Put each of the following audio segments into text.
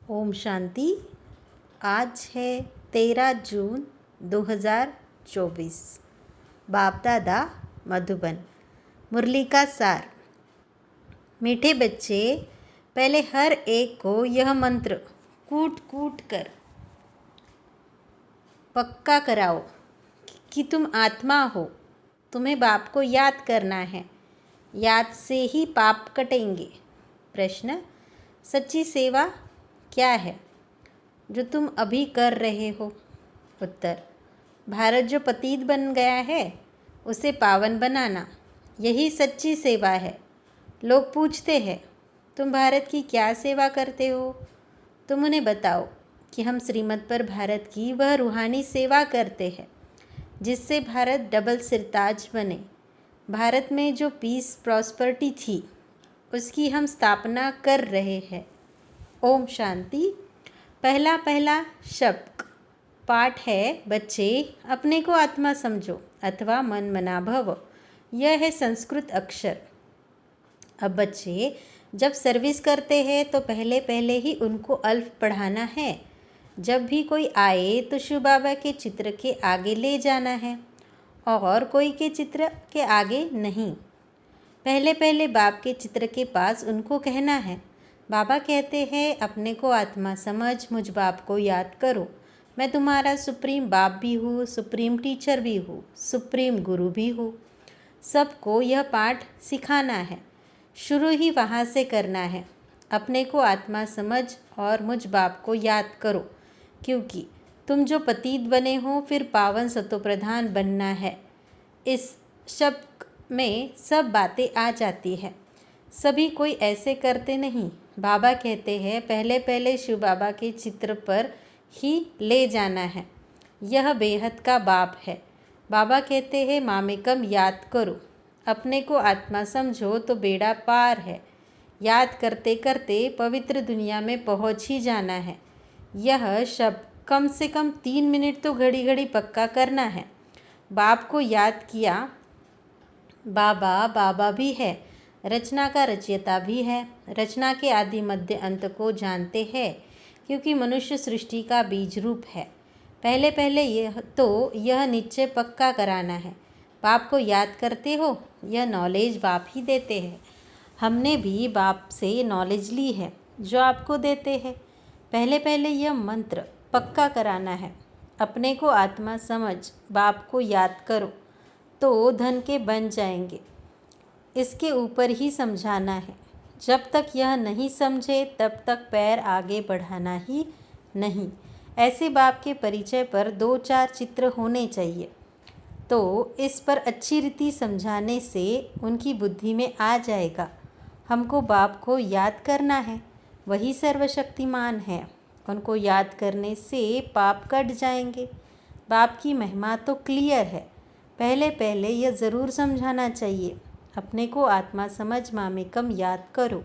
ओम शांति। आज है 13 जून 2024। बाप दादा मधुबन। मुरली का सार। मीठे बच्चे, पहले हर एक को यह मंत्र कूट कूट कर पक्का कराओ कि तुम आत्मा हो। तुम्हें बाप को याद करना है, याद से ही पाप कटेंगे। प्रश्न: सच्ची सेवा क्या है जो तुम अभी कर रहे हो? उत्तर: भारत जो पतित बन गया है उसे पावन बनाना, यही सच्ची सेवा है। लोग पूछते हैं, तुम भारत की क्या सेवा करते हो? तुम उन्हें बताओ कि हम श्रीमत पर भारत की वह रूहानी सेवा करते हैं जिससे भारत डबल सिरताज बने। भारत में जो पीस प्रॉस्पर्टी थी उसकी हम स्थापना कर रहे हैं। ओम शांति। पहला शब्द पाठ है, बच्चे अपने को आत्मा समझो अथवा मन मना भव। यह है संस्कृत अक्षर। अब बच्चे जब सर्विस करते हैं तो पहले ही उनको अल्फ पढ़ाना है। जब भी कोई आए तो शिव बाबा के चित्र के आगे ले जाना है और कोई के चित्र के आगे नहीं। पहले बाप के चित्र के पास उनको कहना है। बाबा कहते हैं, अपने को आत्मा समझ, मुझ बाप को याद करो। मैं तुम्हारा सुप्रीम बाप भी हूँ, सुप्रीम टीचर भी हूँ, सुप्रीम गुरु भी हूँ। सबको यह पाठ सिखाना है। शुरू ही वहाँ से करना है। अपने को आत्मा समझ और मुझ बाप को याद करो, क्योंकि तुम जो पतित बने हो फिर पावन सतोप्रधान बनना है। इस शब्द में सब बातें आ जाती है। सभी कोई ऐसे करते नहीं। बाबा कहते हैं, पहले शिव बाबा के चित्र पर ही ले जाना है। यह बेहद का बाप है। बाबा कहते हैं, मामेकम याद करो। अपने को आत्मा समझो तो बेड़ा पार है। याद करते करते पवित्र दुनिया में पहुंच ही जाना है। यह शब्द कम से कम 3 मिनट तो घड़ी घड़ी पक्का करना है। बाप को याद किया। बाबा भी है, रचना का रचयिता भी है। रचना के आदि मध्य अंत को जानते हैं, क्योंकि मनुष्य सृष्टि का बीज रूप है। पहले यह निश्चय पक्का कराना है। बाप को याद करते हो, यह नॉलेज बाप ही देते हैं। हमने भी बाप से नॉलेज ली है जो आपको देते हैं। पहले यह मंत्र पक्का कराना है। अपने को आत्मा समझ, बाप को याद करो तो धन के बन जाएंगे। इसके ऊपर ही समझाना है। जब तक यह नहीं समझे तब तक पैर आगे बढ़ाना ही नहीं। ऐसे बाप के परिचय पर 2-4 चित्र होने चाहिए, तो इस पर अच्छी रीति समझाने से उनकी बुद्धि में आ जाएगा। हमको बाप को याद करना है, वही सर्वशक्तिमान है। उनको याद करने से पाप कट जाएंगे। बाप की महिमा तो क्लियर है। पहले यह ज़रूर समझाना चाहिए। अपने को आत्मा समझ, मामेकम याद करो।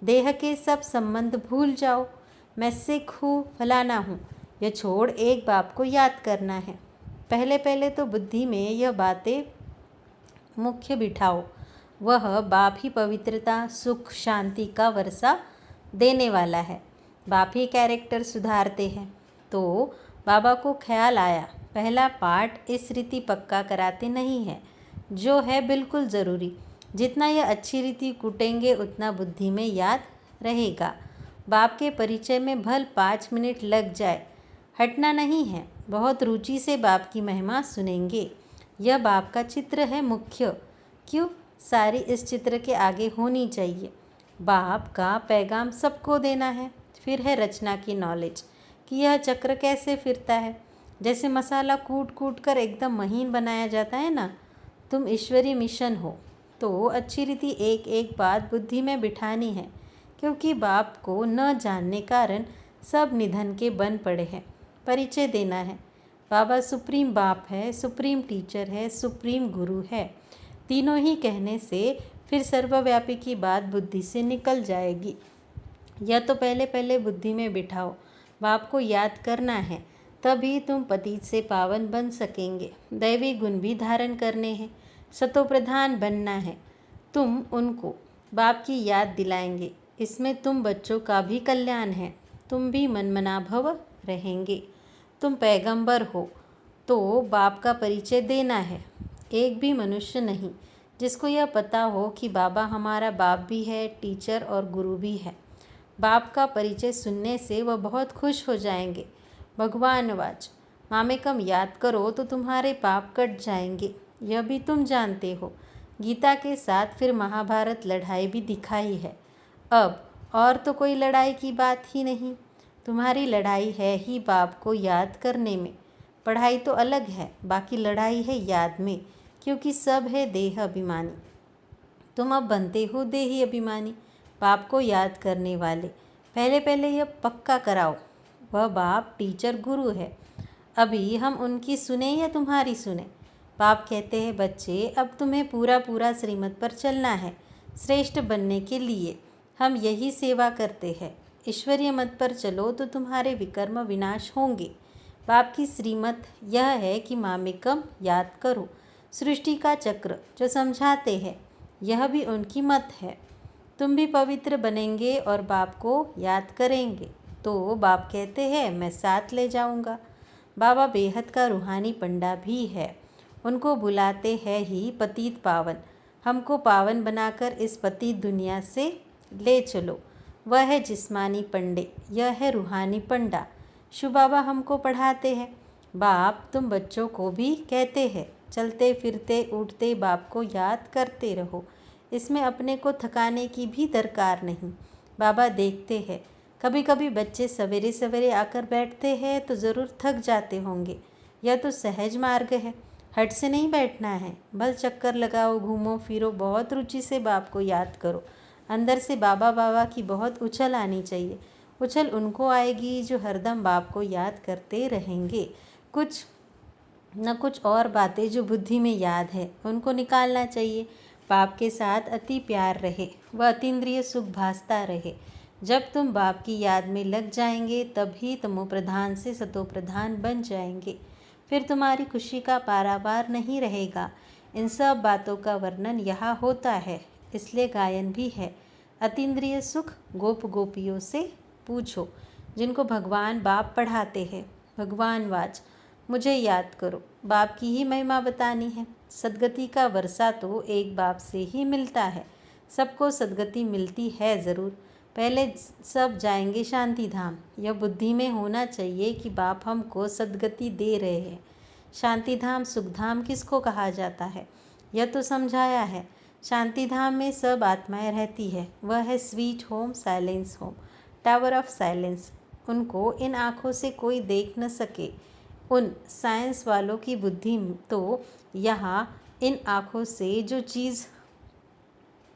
देह के सब संबंध भूल जाओ। मैं सिख हूँ, फलाना हूँ, यह छोड़ एक बाप को याद करना है। पहले तो बुद्धि में यह बातें मुख्य बिठाओ। वह बाप ही पवित्रता, सुख, शांति का वर्षा देने वाला है। बाप ही कैरेक्टर सुधारते हैं। तो बाबा को ख्याल आया, पहला पाठ इस रीति पक्का कराते नहीं है, जो है बिल्कुल ज़रूरी। जितना यह अच्छी रीति कूटेंगे उतना बुद्धि में याद रहेगा। बाप के परिचय में भल 5 मिनट लग जाए, हटना नहीं है। बहुत रुचि से बाप की महिमा सुनेंगे। यह बाप का चित्र है मुख्य। क्यों? सारी इस चित्र के आगे होनी चाहिए। बाप का पैगाम सबको देना है। फिर है रचना की नॉलेज कि यह चक्र कैसे फिरता है। जैसे मसाला कूट कर एकदम महीन बनाया जाता है ना। तुम ईश्वरीय मिशन हो तो अच्छी रीति एक बात बुद्धि में बिठानी है, क्योंकि बाप को न जानने कारण सब निधन के बन पड़े हैं। परिचय देना है। बाबा सुप्रीम बाप है, सुप्रीम टीचर है, सुप्रीम गुरु है। तीनों ही कहने से फिर सर्वव्यापी की बात बुद्धि से निकल जाएगी। यह तो पहले बुद्धि में बिठाओ। बाप को याद करना है, तभी तुम पतित से पावन बन सकेंगे। दैवी गुण भी धारण करने हैं, सतोप्रधान बनना है। तुम उनको बाप की याद दिलाएंगे। इसमें तुम बच्चों का भी कल्याण है। तुम भी मनमना भव रहेंगे। तुम पैगंबर हो तो बाप का परिचय देना है। एक भी मनुष्य नहीं जिसको यह पता हो कि बाबा हमारा बाप भी है, टीचर और गुरु भी है। बाप का परिचय सुनने से वह बहुत खुश हो जाएंगे। भगवान वाच, मामेकम याद करो तो तुम्हारे पाप कट जाएंगे। यह भी तुम जानते हो। गीता के साथ फिर महाभारत लड़ाई भी दिखाई है। अब और तो कोई लड़ाई की बात ही नहीं। तुम्हारी लड़ाई है ही बाप को याद करने में। पढ़ाई तो अलग है, बाकी लड़ाई है याद में, क्योंकि सब है देह अभिमानी। तुम अब बनते हो देही अभिमानी, बाप को याद करने वाले। पहले पहले यह पक्का कराओ, वह बाप टीचर गुरु है। अभी हम उनकी सुने या तुम्हारी सुने? बाप कहते हैं, बच्चे अब तुम्हें पूरा पूरा श्रीमत पर चलना है। श्रेष्ठ बनने के लिए हम यही सेवा करते हैं। ईश्वरीय मत पर चलो तो तुम्हारे विकर्म विनाश होंगे। बाप की श्रीमत यह है कि मामेकम याद करो। सृष्टि का चक्र जो समझाते हैं, यह भी उनकी मत है। तुम भी पवित्र बनेंगे और बाप को याद करेंगे तो बाप कहते हैं, मैं साथ ले जाऊंगा। बाबा बेहद का रूहानी पंडा भी है। उनको बुलाते हैं ही पतित पावन। हमको पावन बनाकर इस पतित दुनिया से ले चलो। वह है जिस्मानी पंडे, यह है रूहानी पंडा। शिव बाबा हमको पढ़ाते हैं। बाप तुम बच्चों को भी कहते हैं, चलते फिरते उठते बाप को याद करते रहो। इसमें अपने को थकाने की भी दरकार नहीं। बाबा देखते हैं कभी कभी बच्चे सवेरे सवेरे आकर बैठते हैं तो ज़रूर थक जाते होंगे। यह तो सहज मार्ग है, हट से नहीं बैठना है। भल चक्कर लगाओ, घूमो फिरो, बहुत रुचि से बाप को याद करो। अंदर से बाबा बाबा की बहुत उछल आनी चाहिए। उछल उनको आएगी जो हरदम बाप को याद करते रहेंगे। कुछ न कुछ और बातें जो बुद्धि में याद है उनको निकालना चाहिए। बाप के साथ अति प्यार रहे, वह अतीन्द्रिय सुख भासता रहे। जब तुम बाप की याद में लग जाएंगे तभी तमो प्रधान से सतो प्रधान बन जाएंगे। फिर तुम्हारी खुशी का पारावार नहीं रहेगा। इन सब बातों का वर्णन यहाँ होता है, इसलिए गायन भी है। अतीन्द्रिय सुख गोप गोपियों से पूछो, जिनको भगवान बाप पढ़ाते हैं। भगवान वाच, मुझे याद करो। बाप की ही महिमा बतानी है। सदगति का वर्षा तो एक बाप से ही मिलता है। सबको सदगति मिलती है ज़रूर। पहले सब जाएंगे शांति धाम। यह बुद्धि में होना चाहिए कि बाप हमको सदगति दे रहे हैं। शांति धाम सुख धाम किसको कहा जाता है, यह तो समझाया है। शांति धाम में सब आत्माएं रहती है। वह है sweet home, silence home, tower of silence. उनको इन आँखों से कोई देख न सके। उन साइंस वालों की बुद्धि तो यहाँ इन आँखों से जो चीज़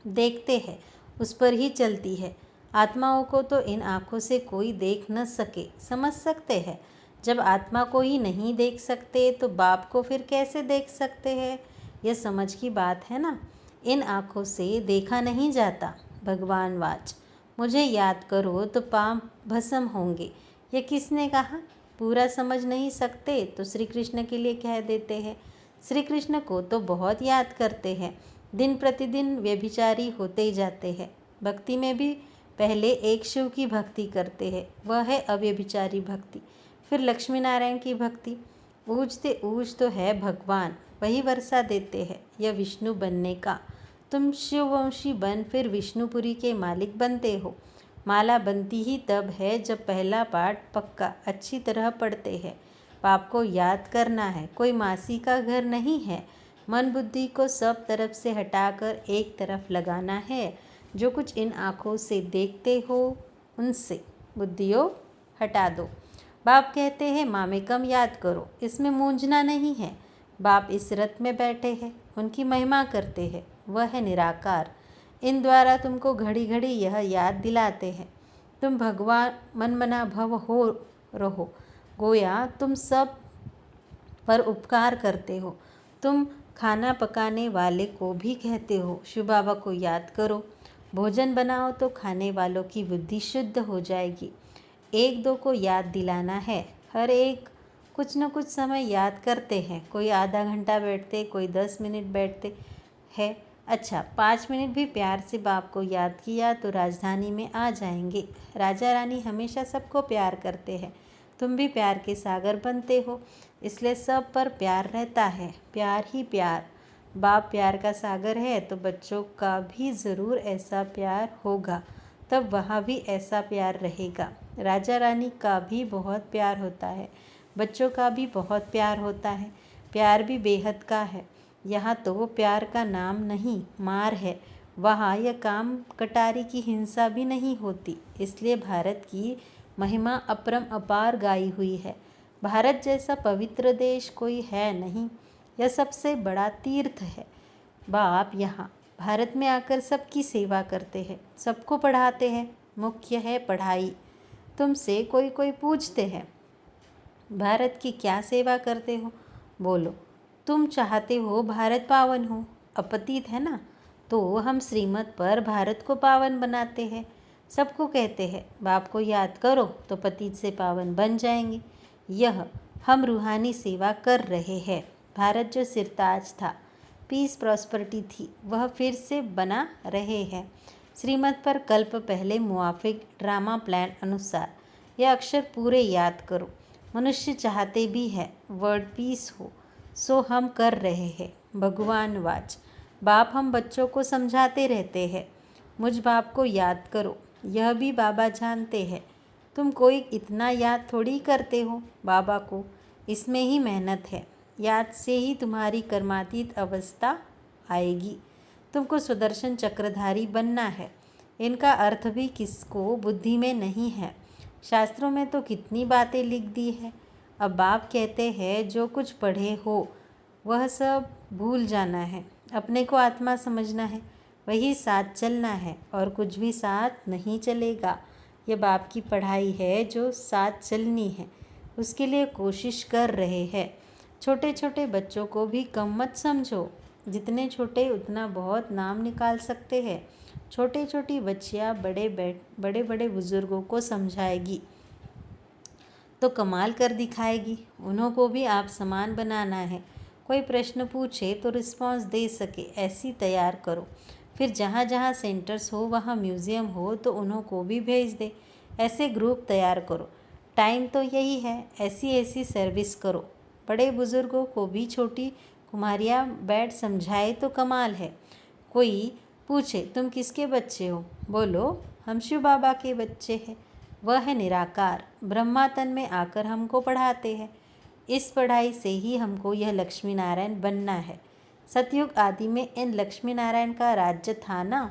देखते हैं उस पर ही चलती है। आत्माओं को तो इन आँखों से कोई देख न सके। समझ सकते हैं, जब आत्मा को ही नहीं देख सकते तो बाप को फिर कैसे देख सकते हैं? यह समझ की बात है ना। इन आँखों से देखा नहीं जाता। भगवान वाच, मुझे याद करो तो पाप भस्म होंगे। यह किसने कहा? पूरा समझ नहीं सकते तो श्री कृष्ण के लिए कह देते हैं। श्री कृष्ण को तो बहुत याद करते हैं। दिन प्रतिदिन व्यभिचारी होते जाते हैं। भक्ति में भी पहले एक शिव की भक्ति करते हैं, वह है अव्यभिचारी भक्ति। फिर लक्ष्मी नारायण की भक्ति। ऊँचते ऊँच तो है भगवान, वही वर्षा देते हैं। यह विष्णु बनने का। तुम शिववंशी बन फिर विष्णुपुरी के मालिक बनते हो। माला बनती ही तब है जब पहला पाठ पक्का अच्छी तरह पढ़ते हैं। पाप को याद करना है, कोई मासी का घर नहीं है। मन बुद्धि को सब तरफ से हटाकर एक तरफ लगाना है। जो कुछ इन आँखों से देखते हो उनसे बुद्धियों हटा दो। बाप कहते हैं, मामेकम याद करो। इसमें मूंझना नहीं है। बाप इस रथ में बैठे हैं, उनकी महिमा करते हैं। वह है निराकार। इन द्वारा तुमको घड़ी घड़ी यह याद दिलाते हैं, तुम भगवान मनमना भव हो रहो। गोया तुम सब पर उपकार करते हो। तुम खाना पकाने वाले को भी कहते हो, शिव बाबा को याद करो। भोजन बनाओ तो खाने वालों की बुद्धि शुद्ध हो जाएगी। एक दो को याद दिलाना है। हर एक कुछ न कुछ समय याद करते हैं। कोई आधा घंटा बैठते, कोई 10 मिनट बैठते है। अच्छा, 5 मिनट भी प्यार से बाप को याद किया तो राजधानी में आ जाएंगे। राजा रानी हमेशा सबको प्यार करते हैं। तुम भी प्यार के सागर बनते हो, इसलिए सब पर प्यार रहता है। प्यार ही प्यार। बाप प्यार का सागर है तो बच्चों का भी ज़रूर ऐसा प्यार होगा, तब वहाँ भी ऐसा प्यार रहेगा। राजा रानी का भी बहुत प्यार होता है, बच्चों का भी बहुत प्यार होता है। प्यार भी बेहद का है। यहाँ तो प्यार का नाम नहीं, मार है। वहाँ यह काम कटारी की हिंसा भी नहीं होती। इसलिए भारत की महिमा अपरम अपार गाई हुई है। भारत जैसा पवित्र देश कोई है नहीं। यह सबसे बड़ा तीर्थ है। बाप यहाँ भारत में आकर सबकी सेवा करते हैं, सबको पढ़ाते हैं। मुख्य है पढ़ाई। तुमसे कोई कोई पूछते हैं, भारत की क्या सेवा करते हो? बोलो। तुम चाहते हो भारत पावन हो, अपतित है ना, तो हम श्रीमत पर भारत को पावन बनाते हैं। सबको कहते हैं बाप को याद करो तो पतित से पावन बन जाएंगे। यह हम रूहानी सेवा कर रहे हैं। भारत जो सिरताज था, पीस प्रॉस्पेरिटी थी, वह फिर से बना रहे हैं। श्रीमत पर कल्प पहले मुआफिक ड्रामा प्लान अनुसार। यह अक्षर पूरे याद करो। मनुष्य चाहते भी है वर्ल्ड पीस हो, सो हम कर रहे हैं। भगवान वाच। बाप हम बच्चों को समझाते रहते हैं, मुझ बाप को याद करो। यह भी बाबा जानते हैं। तुम कोई इतना याद थोड़ी करते हो बाबा को, इसमें ही मेहनत है। याद से ही तुम्हारी कर्मातीत अवस्था आएगी। तुमको सुदर्शन चक्रधारी बनना है। इनका अर्थ भी किसको बुद्धि में नहीं है। शास्त्रों में तो कितनी बातें लिख दी है। अब बाप कहते हैं जो कुछ पढ़े हो वह सब भूल जाना है। अपने को आत्मा समझना है, वही साथ चलना है और कुछ भी साथ नहीं चलेगा। ये बाप की पढ़ाई है जो साथ चलनी है, उसके लिए कोशिश कर रहे हैं। छोटे छोटे बच्चों को भी कम मत समझो। जितने छोटे उतना बहुत नाम निकाल सकते हैं। छोटी छोटी बच्चियाँ बड़े बड़े बुज़ुर्गों को समझाएगी तो कमाल कर दिखाएगी। उन्हों को भी आप समान बनाना है। कोई प्रश्न पूछे तो रिस्पांस दे सके ऐसी तैयार करो। फिर जहाँ जहाँ सेंटर्स हो वहाँ म्यूज़ियम हो तो उन्हों को भी भेज दे। ऐसे ग्रुप तैयार करो। टाइम तो यही है, ऐसी ऐसी सर्विस करो। बड़े बुज़ुर्गों को भी छोटी कुमारियाँ बैठ समझाए तो कमाल है। कोई पूछे तुम किसके बच्चे हो? बोलो हम शिव बाबा के बच्चे हैं। वह है निराकार, ब्रह्मा तन में आकर हमको पढ़ाते हैं। इस पढ़ाई से ही हमको यह लक्ष्मी नारायण बनना है। सतयुग आदि में इन लक्ष्मी नारायण का राज्य था ना,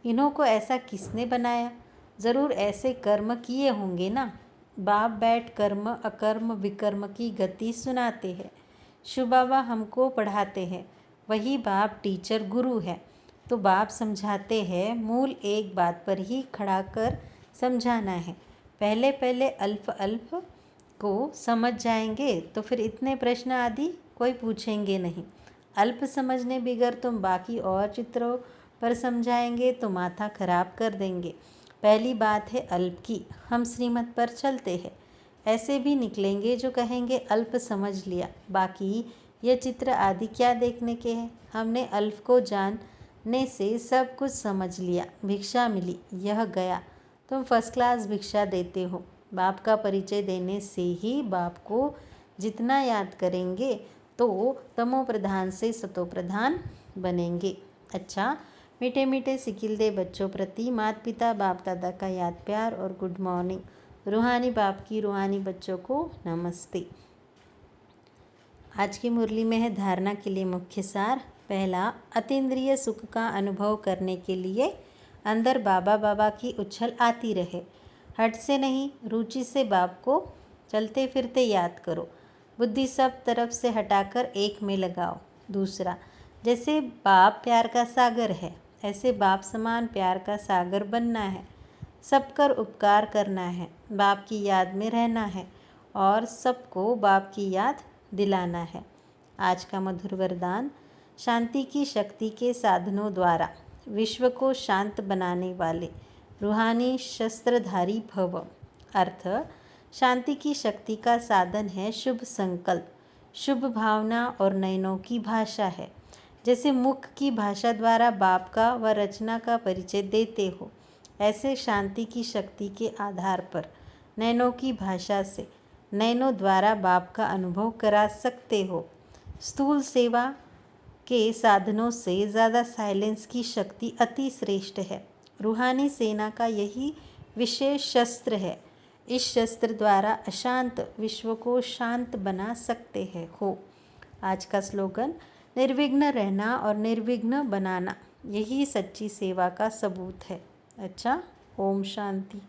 इन्हों को ऐसा किसने बनाया? ज़रूर ऐसे कर्म किए होंगे ना। बाप बैठ कर्म अकर्म विकर्म की गति सुनाते हैं। शिव बाबा हमको पढ़ाते हैं, वही बाप टीचर गुरु है। तो बाप समझाते हैं, मूल एक बात पर ही खड़ा कर समझाना है। पहले पहले अल्प अल्प को समझ जाएंगे तो फिर इतने प्रश्न आदि कोई पूछेंगे नहीं। अल्प समझने बिगर तुम बाकी और चित्रों पर समझाएंगे तो माथा खराब कर देंगे। पहली बात है अल्प की। हम श्रीमत पर चलते हैं। ऐसे भी निकलेंगे जो कहेंगे अल्प समझ लिया, बाकी ये चित्र आदि क्या देखने के हैं। हमने अल्प को जानने से सब कुछ समझ लिया। भिक्षा मिली, यह गया। तुम फर्स्ट क्लास भिक्षा देते हो। बाप का परिचय देने से ही बाप को जितना याद करेंगे तो तमो प्रधान से सतो प्रधान बनेंगे। अच्छा, मीठे मीठे सिकिल दे बच्चों प्रति माता पिता बाप दादा का याद प्यार और गुड मॉर्निंग। रूहानी बाप की रूहानी बच्चों को नमस्ते। आज की मुरली में है धारणा के लिए मुख्य सार। पहला, अतीन्द्रिय सुख का अनुभव करने के लिए अंदर बाबा बाबा की उछल आती रहे। हट से नहीं, रुचि से बाप को चलते फिरते याद करो। बुद्धि सब तरफ से हटाकर एक में लगाओ। दूसरा, जैसे बाप प्यार का सागर है, ऐसे बाप समान प्यार का सागर बनना है। सब कर उपकार करना है, बाप की याद में रहना है और सबको बाप की याद दिलाना है। आज का मधुर वरदान, शांति की शक्ति के साधनों द्वारा विश्व को शांत बनाने वाले रूहानी शस्त्रधारी भव। अर्थ, शांति की शक्ति का साधन है शुभ संकल्प, शुभ भावना और नयनों की भाषा है। जैसे मुख की भाषा द्वारा बाप का व रचना का परिचय देते हो, ऐसे शांति की शक्ति के आधार पर नैनों की भाषा से नैनों द्वारा बाप का अनुभव करा सकते हो। स्थूल सेवा के साधनों से ज़्यादा साइलेंस की शक्ति अति श्रेष्ठ है। रूहानी सेना का यही विशेष शस्त्र है। इस शस्त्र द्वारा अशांत विश्व को शांत बना सकते हो। आज का स्लोगन, निर्विघ्न रहना और निर्विघ्न बनाना, यही सच्ची सेवा का सबूत है। अच्छा, ओम शांति।